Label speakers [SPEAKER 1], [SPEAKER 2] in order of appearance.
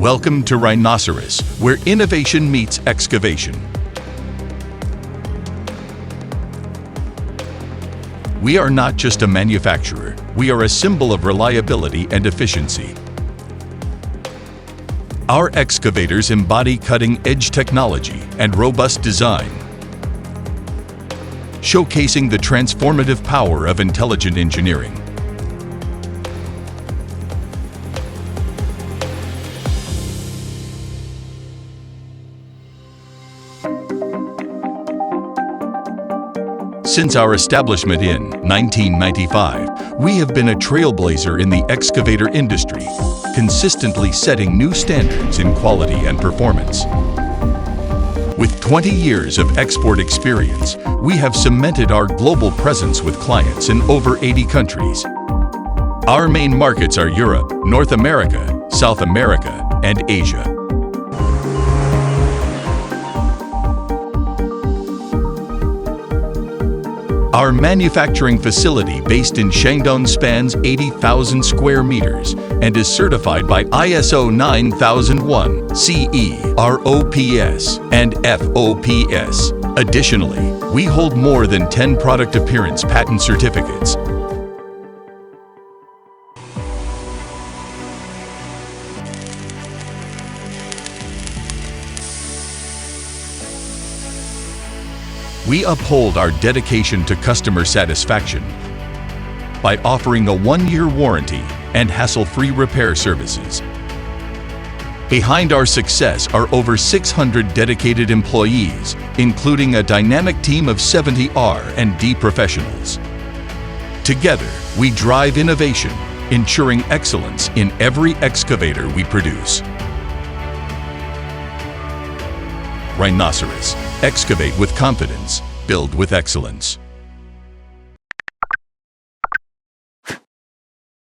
[SPEAKER 1] Welcome to Rhinoceros, where innovation meets excavation. We are not just a manufacturer, we are a symbol of reliability and efficiency. Our excavators embody cutting-edge technology and robust design, showcasing the transformative power of intelligent engineering. Since our establishment in 1995, we have been a trailblazer in the excavator industry, consistently setting new standards in quality and performance. With 20 years of export experience, we have cemented our global presence with clients in over 80 countries. Our main markets are Europe, North America, South America, and Asia. Our manufacturing facility based in Shandong spans 80,000 square meters and is certified by ISO 9001, CE, ROPS, and FOPS. Additionally, we hold more than 10 product appearance patent certificates. We uphold our dedication to customer satisfaction by offering a 1-year warranty and hassle-free repair services. Behind our success are over 600 dedicated employees, including a dynamic team of 70 R&D professionals. Together, we drive innovation, ensuring excellence in every excavator we produce. Rhinoceros. Excavate with confidence. Build with excellence.